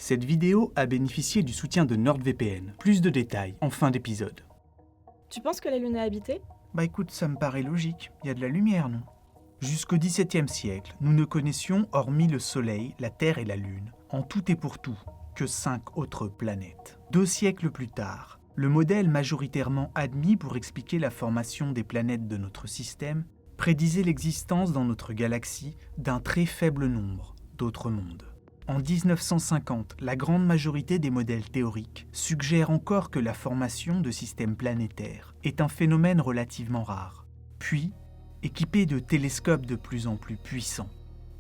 Cette vidéo a bénéficié du soutien de NordVPN. Plus de détails en fin d'épisode. Tu penses que la Lune est habitée ? Bah écoute, ça me paraît logique. Il y a de la lumière, non ? Jusqu'au XVIIe siècle, nous ne connaissions, hormis le Soleil, la Terre et la Lune, en tout et pour tout, que 5 autres planètes. 2 siècles plus tard, le modèle majoritairement admis pour expliquer la formation des planètes de notre système prédisait l'existence dans notre galaxie d'un très faible nombre d'autres mondes. En 1950, la grande majorité des modèles théoriques suggèrent encore que la formation de systèmes planétaires est un phénomène relativement rare. Puis, équipés de télescopes de plus en plus puissants,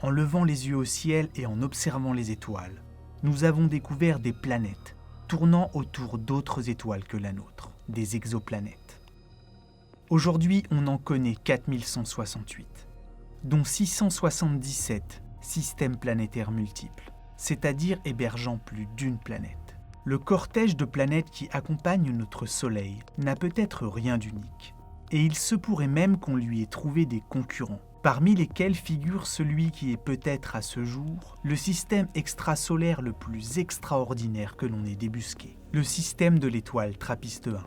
en levant les yeux au ciel et en observant les étoiles, nous avons découvert des planètes tournant autour d'autres étoiles que la nôtre, des exoplanètes. Aujourd'hui, on en connaît 4168, dont 677 systèmes planétaires multiples, c'est-à-dire hébergeant plus d'une planète. Le cortège de planètes qui accompagne notre Soleil n'a peut-être rien d'unique, et il se pourrait même qu'on lui ait trouvé des concurrents, parmi lesquels figure celui qui est peut-être à ce jour le système extrasolaire le plus extraordinaire que l'on ait débusqué, le système de l'étoile TRAPPIST-1.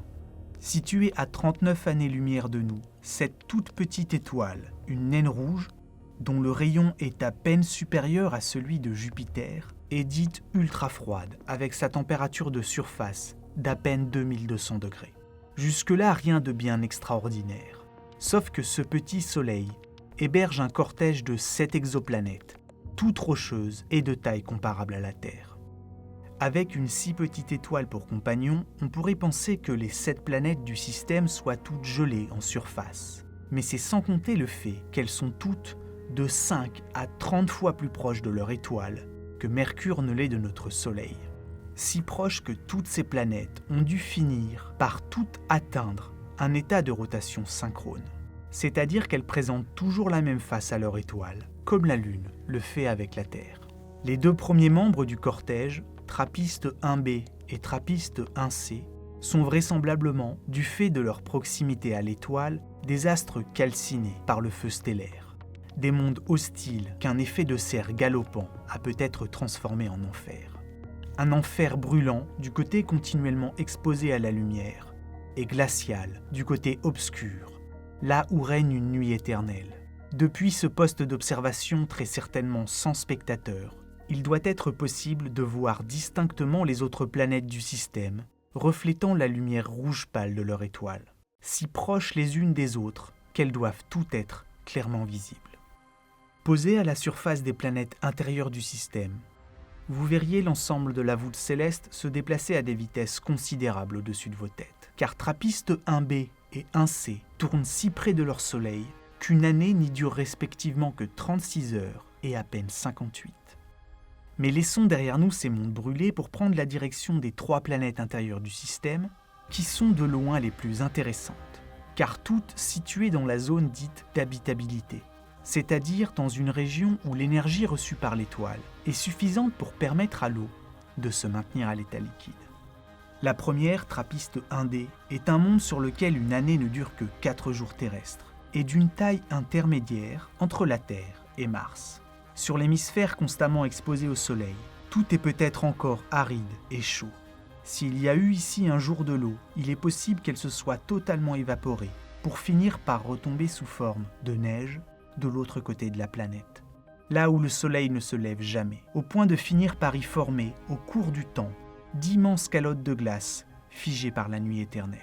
Située à 39 années-lumière de nous, cette toute petite étoile, une naine rouge, dont le rayon est à peine supérieur à celui de Jupiter, est dite ultra froide, avec sa température de surface d'à peine 2200 degrés. Jusque-là, rien de bien extraordinaire, sauf que ce petit soleil héberge un cortège de 7 exoplanètes, toutes rocheuses et de taille comparable à la Terre. Avec une si petite étoile pour compagnon, on pourrait penser que les 7 planètes du système soient toutes gelées en surface. Mais c'est sans compter le fait qu'elles sont toutes de 5 à 30 fois plus proches de leur étoile que Mercure ne l'est de notre Soleil. Si proches que toutes ces planètes ont dû finir par toutes atteindre un état de rotation synchrone, c'est-à-dire qu'elles présentent toujours la même face à leur étoile, comme la Lune le fait avec la Terre. Les 2 premiers membres du cortège, TRAPPIST-1b et TRAPPIST-1c, sont vraisemblablement, du fait de leur proximité à l'étoile, des astres calcinés par le feu stellaire. Des mondes hostiles qu'un effet de serre galopant a peut-être transformés en enfer. Un enfer brûlant du côté continuellement exposé à la lumière, et glacial du côté obscur, là où règne une nuit éternelle. Depuis ce poste d'observation très certainement sans spectateurs, il doit être possible de voir distinctement les autres planètes du système, reflétant la lumière rouge pâle de leur étoile, si proches les unes des autres qu'elles doivent toutes être clairement visibles. Posées à la surface des planètes intérieures du système, vous verriez l'ensemble de la voûte céleste se déplacer à des vitesses considérables au-dessus de vos têtes, car TRAPPIST-1b et 1c tournent si près de leur Soleil qu'une année n'y dure respectivement que 36 heures et à peine 58. Mais laissons derrière nous ces mondes brûlés pour prendre la direction des 3 planètes intérieures du système, qui sont de loin les plus intéressantes, car toutes situées dans la zone dite d'habitabilité, c'est-à-dire dans une région où l'énergie reçue par l'étoile est suffisante pour permettre à l'eau de se maintenir à l'état liquide. La première, TRAPPIST-1d, est un monde sur lequel une année ne dure que 4 jours terrestres, et d'une taille intermédiaire entre la Terre et Mars. Sur l'hémisphère constamment exposé au Soleil, tout est peut-être encore aride et chaud. S'il y a eu ici un jour de l'eau, il est possible qu'elle se soit totalement évaporée, pour finir par retomber sous forme de neige de l'autre côté de la planète, là où le Soleil ne se lève jamais, au point de finir par y former, au cours du temps, d'immenses calottes de glace figées par la nuit éternelle.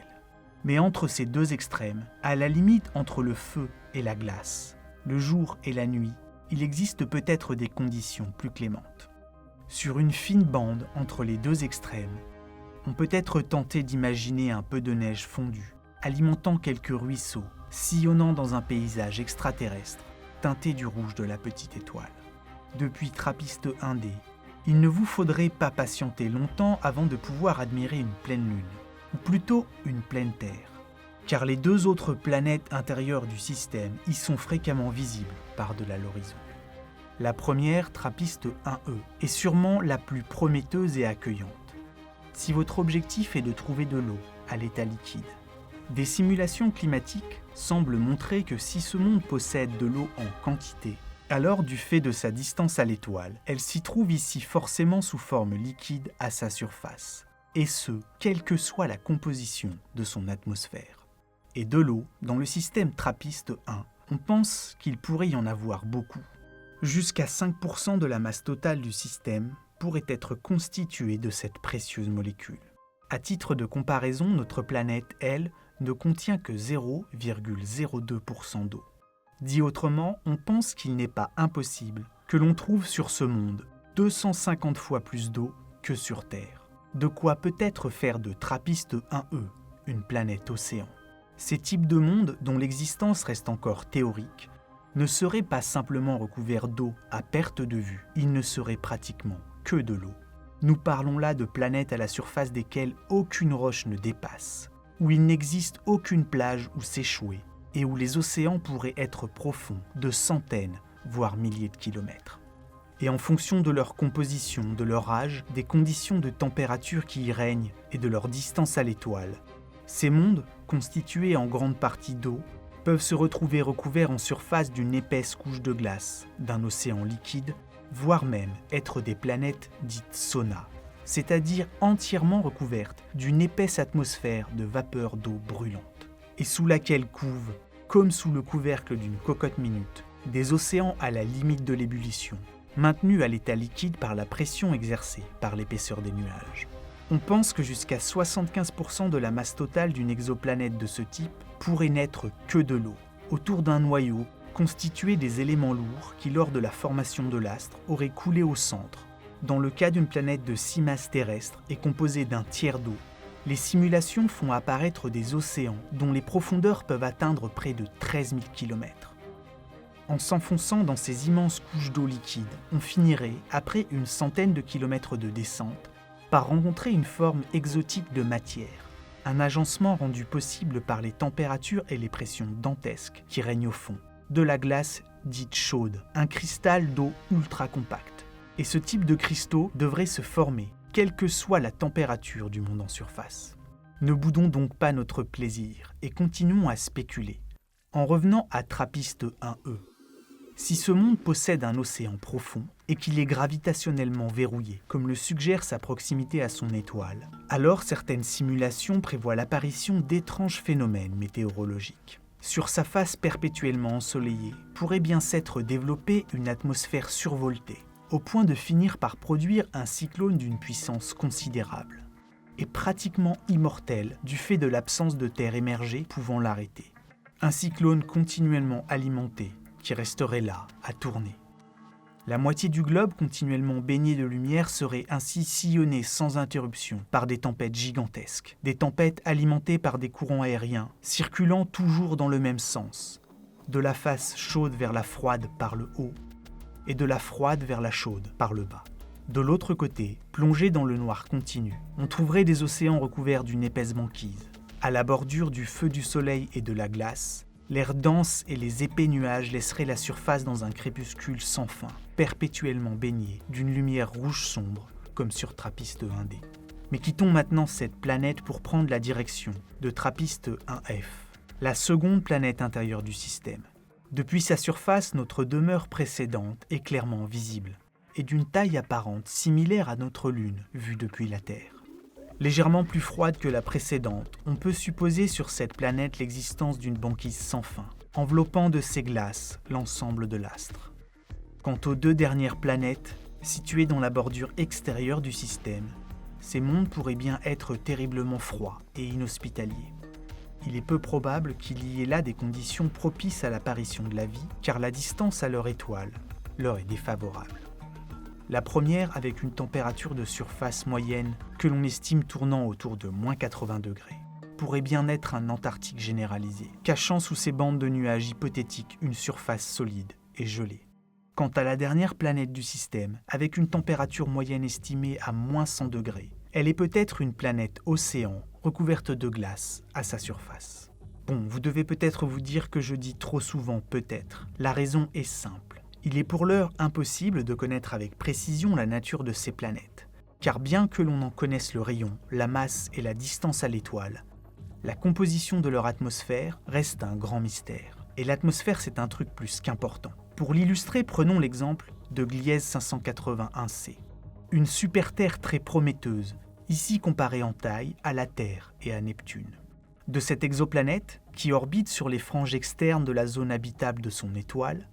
Mais entre ces 2 extrêmes, à la limite entre le feu et la glace, le jour et la nuit, il existe peut-être des conditions plus clémentes. Sur une fine bande entre les 2 extrêmes, on peut être tenté d'imaginer un peu de neige fondue, alimentant quelques ruisseaux, sillonnant dans un paysage extraterrestre, teinté du rouge de la petite étoile. Depuis TRAPPIST-1d, il ne vous faudrait pas patienter longtemps avant de pouvoir admirer une pleine lune, ou plutôt une pleine Terre, car les 2 autres planètes intérieures du système y sont fréquemment visibles par-delà l'horizon. La première, TRAPPIST-1e, est sûrement la plus prometteuse et accueillante. Si votre objectif est de trouver de l'eau à l'état liquide, des simulations climatiques semblent montrer que si ce monde possède de l'eau en quantité, Alors, du fait de sa distance à l'étoile, elle s'y trouve ici forcément sous forme liquide à sa surface, et ce, quelle que soit la composition de son atmosphère. Et de l'eau, dans le système TRAPPIST 1, on pense qu'il pourrait y en avoir beaucoup. Jusqu'à 5% de la masse totale du système pourrait être constituée de cette précieuse molécule. À titre de comparaison, notre planète, elle, ne contient que 0,02% d'eau. Dit autrement, on pense qu'il n'est pas impossible que l'on trouve sur ce monde 250 fois plus d'eau que sur Terre. De quoi peut-être faire de TRAPPIST 1e une planète océan. Ces types de mondes, dont l'existence reste encore théorique, ne seraient pas simplement recouverts d'eau à perte de vue, ils ne seraient pratiquement que de l'eau. Nous parlons là de planètes à la surface desquelles aucune roche ne dépasse, où il n'existe aucune plage où s'échouer, et où les océans pourraient être profonds de centaines, voire milliers de kilomètres. Et en fonction de leur composition, de leur âge, des conditions de température qui y règnent et de leur distance à l'étoile, ces mondes, constitués en grande partie d'eau, peuvent se retrouver recouverts en surface d'une épaisse couche de glace, d'un océan liquide, voire même être des planètes dites sauna, c'est-à-dire entièrement recouvertes d'une épaisse atmosphère de vapeur d'eau brûlante, et sous laquelle couvent, comme sous le couvercle d'une cocotte minute, des océans à la limite de l'ébullition, maintenus à l'état liquide par la pression exercée par l'épaisseur des nuages. On pense que jusqu'à 75% de la masse totale d'une exoplanète de ce type pourrait n'être que de l'eau, autour d'un noyau constitué des éléments lourds qui, lors de la formation de l'astre, auraient coulé au centre. Dans le cas d'une planète de 6 masses terrestres et composée d'un tiers d'eau, les simulations font apparaître des océans dont les profondeurs peuvent atteindre près de 13 000 km. En s'enfonçant dans ces immenses couches d'eau liquide, on finirait, après une centaine de kilomètres de descente, par rencontrer une forme exotique de matière, un agencement rendu possible par les températures et les pressions dantesques qui règnent au fond, de la glace dite chaude, un cristal d'eau ultra compact. Et ce type de cristaux devrait se former, quelle que soit la température du monde en surface. Ne boudons donc pas notre plaisir et continuons à spéculer. En revenant à TRAPPIST 1e, si ce monde possède un océan profond et qu'il est gravitationnellement verrouillé, comme le suggère sa proximité à son étoile, alors certaines simulations prévoient l'apparition d'étranges phénomènes météorologiques. Sur sa face perpétuellement ensoleillée pourrait bien s'être développée une atmosphère survoltée, au point de finir par produire un cyclone d'une puissance considérable, et pratiquement immortel du fait de l'absence de terre émergée pouvant l'arrêter. Un cyclone continuellement alimenté, qui resterait là, à tourner. La moitié du globe continuellement baigné de lumière serait ainsi sillonnée sans interruption par des tempêtes gigantesques, des tempêtes alimentées par des courants aériens, circulant toujours dans le même sens, de la face chaude vers la froide par le haut, et de la froide vers la chaude par le bas. De l'autre côté, plongé dans le noir continu, on trouverait des océans recouverts d'une épaisse banquise. À la bordure du feu du soleil et de la glace, l'air dense et les épais nuages laisseraient la surface dans un crépuscule sans fin, perpétuellement baigné d'une lumière rouge sombre, comme sur TRAPPIST 1D. Mais quittons maintenant cette planète pour prendre la direction de TRAPPIST 1F, la seconde planète intérieure du système. Depuis sa surface, notre demeure précédente est clairement visible, et d'une taille apparente similaire à notre Lune, vue depuis la Terre. Légèrement plus froide que la précédente, on peut supposer sur cette planète l'existence d'une banquise sans fin, enveloppant de ses glaces l'ensemble de l'astre. Quant aux deux dernières planètes, situées dans la bordure extérieure du système, ces mondes pourraient bien être terriblement froids et inhospitaliers. Il est peu probable qu'il y ait là des conditions propices à l'apparition de la vie, car la distance à leur étoile leur est défavorable. La première avec une température de surface moyenne que l'on estime tournant autour de -80 degrés, pourrait bien être un Antarctique généralisé, cachant sous ses bandes de nuages hypothétiques une surface solide et gelée. Quant à la dernière planète du système, avec une température moyenne estimée à -100 degrés, elle est peut-être une planète océan recouverte de glace à sa surface. Bon, vous devez peut-être vous dire que je dis trop souvent peut-être. La raison est simple. Il est pour l'heure impossible de connaître avec précision la nature de ces planètes, car bien que l'on en connaisse le rayon, la masse et la distance à l'étoile, la composition de leur atmosphère reste un grand mystère. Et l'atmosphère, c'est un truc plus qu'important. Pour l'illustrer, prenons l'exemple de Gliese 581c, une super-Terre très prometteuse, ici comparée en taille à la Terre et à Neptune. De cette exoplanète, qui orbite sur les franges externes de la zone habitable de son étoile,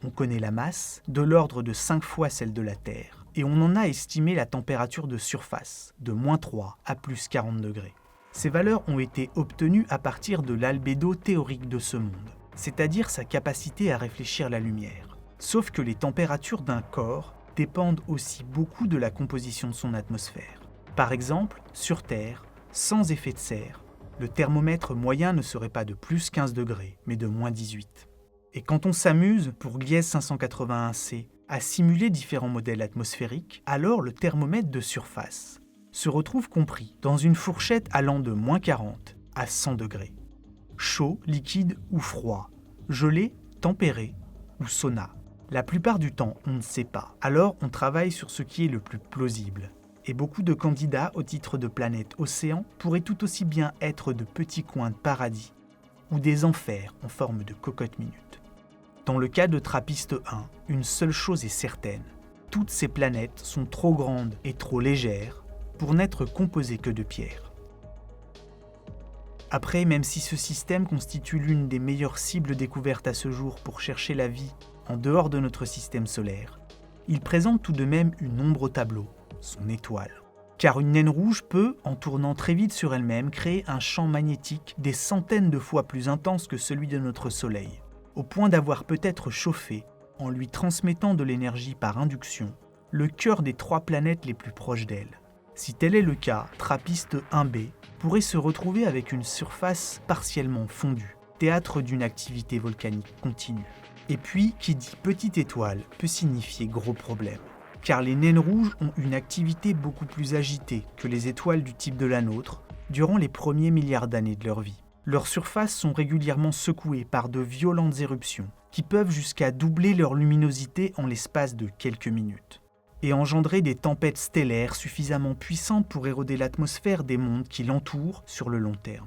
on connaît la masse, de l'ordre de 5 fois celle de la Terre, et on en a estimé la température de surface, de -3 à +40 degrés. Ces valeurs ont été obtenues à partir de l'albédo théorique de ce monde, c'est-à-dire sa capacité à réfléchir la lumière. Sauf que les températures d'un corps dépendent aussi beaucoup de la composition de son atmosphère. Par exemple, sur Terre, sans effet de serre, le thermomètre moyen ne serait pas de +15 degrés, mais de -18. Et quand on s'amuse, pour Gliese 581c, à simuler différents modèles atmosphériques, alors le thermomètre de surface se retrouve compris dans une fourchette allant de -40 à 100 degrés. Chaud, liquide ou froid, gelé, tempéré ou sauna. La plupart du temps, on ne sait pas. Alors, on travaille sur ce qui est le plus plausible. Et beaucoup de candidats au titre de planète océan pourraient tout aussi bien être de petits coins de paradis ou des enfers en forme de cocotte minute. Dans le cas de Trappiste 1, une seule chose est certaine. Toutes ces planètes sont trop grandes et trop légères pour n'être composées que de pierre. Après, même si ce système constitue l'une des meilleures cibles découvertes à ce jour pour chercher la vie en dehors de notre système solaire, il présente tout de même une ombre au tableau, son étoile. Car une naine rouge peut, en tournant très vite sur elle-même, créer un champ magnétique des centaines de fois plus intense que celui de notre Soleil, au point d'avoir peut-être chauffé, en lui transmettant de l'énergie par induction, le cœur des 3 planètes les plus proches d'elle. Si tel est le cas, Trappiste 1b pourrait se retrouver avec une surface partiellement fondue, théâtre d'une activité volcanique continue. Et puis, qui dit petite étoile peut signifier gros problème. Car les naines rouges ont une activité beaucoup plus agitée que les étoiles du type de la nôtre durant les premiers milliards d'années de leur vie. Leurs surfaces sont régulièrement secouées par de violentes éruptions qui peuvent jusqu'à doubler leur luminosité en l'espace de quelques minutes et engendrer des tempêtes stellaires suffisamment puissantes pour éroder l'atmosphère des mondes qui l'entourent sur le long terme.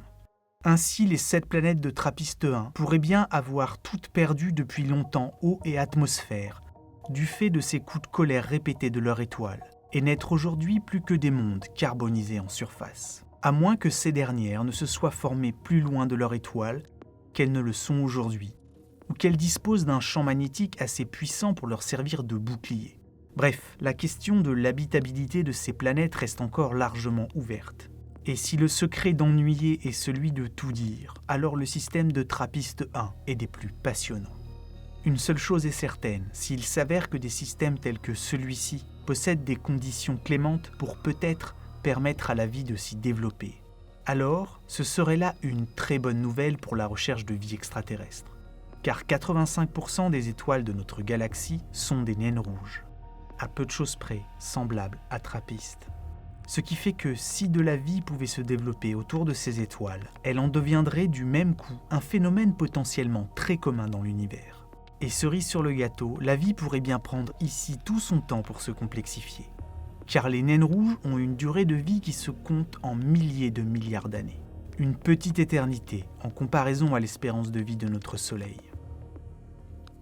Ainsi, les 7 planètes de Trappiste 1 pourraient bien avoir toutes perdu depuis longtemps eau et atmosphère, du fait de ces coups de colère répétés de leur étoile, et n'être aujourd'hui plus que des mondes carbonisés en surface. À moins que ces dernières ne se soient formées plus loin de leur étoile qu'elles ne le sont aujourd'hui, ou qu'elles disposent d'un champ magnétique assez puissant pour leur servir de bouclier. Bref, la question de l'habitabilité de ces planètes reste encore largement ouverte. Et si le secret d'ennuyer est celui de tout dire, alors le système de Trappiste 1 est des plus passionnants. Une seule chose est certaine, s'il s'avère que des systèmes tels que celui-ci possèdent des conditions clémentes pour peut-être permettre à la vie de s'y développer, alors ce serait là une très bonne nouvelle pour la recherche de vie extraterrestre. Car 85% des étoiles de notre galaxie sont des naines rouges, à peu de choses près, semblables à Trappiste. Ce qui fait que si de la vie pouvait se développer autour de ces étoiles, elle en deviendrait du même coup un phénomène potentiellement très commun dans l'univers. Et cerise sur le gâteau, la vie pourrait bien prendre ici tout son temps pour se complexifier. Car les naines rouges ont une durée de vie qui se compte en milliers de milliards d'années. Une petite éternité en comparaison à l'espérance de vie de notre Soleil.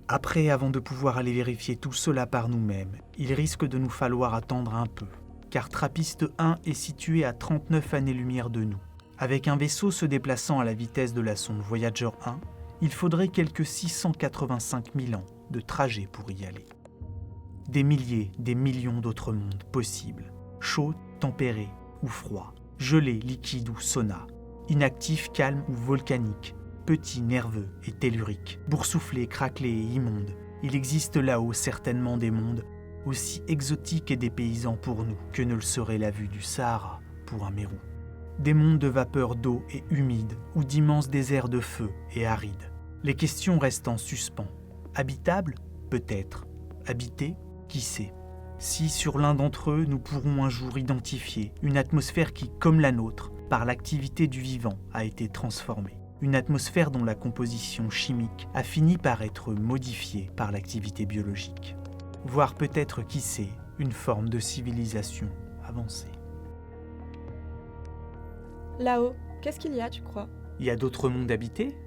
Après, avant de pouvoir aller vérifier tout cela par nous-mêmes, il risque de nous falloir attendre un peu. Car Trappiste 1 est situé à 39 années-lumière de nous. Avec un vaisseau se déplaçant à la vitesse de la sonde Voyager 1, il faudrait quelques 685 000 ans de trajet pour y aller. Des milliers, des millions d'autres mondes possibles, chauds, tempérés ou froids, gelés, liquides ou sauna, inactifs, calmes ou volcaniques, petits, nerveux et telluriques, boursouflés, craquelés et immondes. Il existe là-haut certainement des mondes aussi exotiques et dépaysants pour nous que ne le serait la vue du Sahara pour un mérou. Des mondes de vapeur d'eau et humides ou d'immenses déserts de feu et arides. Les questions restent en suspens. Habitables ? Peut-être. Habités ? Qui sait ? Si sur l'un d'entre eux, nous pourrons un jour identifier une atmosphère qui, comme la nôtre, par l'activité du vivant, a été transformée. Une atmosphère dont la composition chimique a fini par être modifiée par l'activité biologique. Voire peut-être, qui sait, une forme de civilisation avancée. Là-haut, qu'est-ce qu'il y a, tu crois ? Il y a d'autres mondes habités ?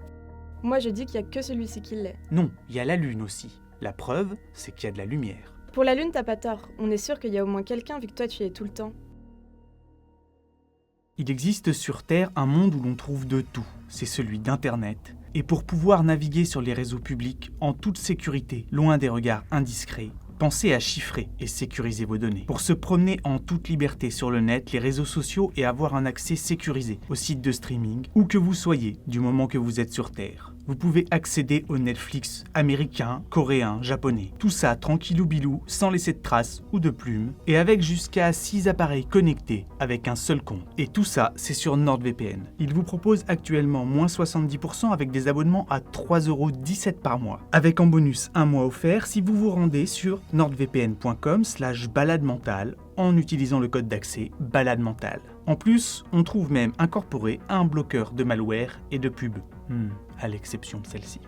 Moi, je dis qu'il n'y a que celui-ci qui l'est. Non, il y a la Lune aussi. La preuve, c'est qu'il y a de la lumière. Pour la Lune, t'as pas tort. On est sûr qu'il y a au moins quelqu'un vu que toi tu y es tout le temps. Il existe sur Terre un monde où l'on trouve de tout, c'est celui d'Internet. Et pour pouvoir naviguer sur les réseaux publics en toute sécurité, loin des regards indiscrets, pensez à chiffrer et sécuriser vos données. Pour se promener en toute liberté sur le net, les réseaux sociaux et avoir un accès sécurisé aux sites de streaming, où que vous soyez, du moment que vous êtes sur Terre. Vous pouvez accéder au Netflix américain, coréen, japonais. Tout ça tranquillou bilou, sans laisser de traces ou de plumes, et avec jusqu'à 6 appareils connectés avec un seul compte. Et tout ça, c'est sur NordVPN. Il vous propose actuellement moins 70% avec des abonnements à 3,17€ par mois. Avec en bonus un mois offert si vous vous rendez sur nordvpn.com/baladementale en utilisant le code d'accès baladementale. En plus, on trouve même incorporé un bloqueur de malware et de pub. À l'exception de celle-ci.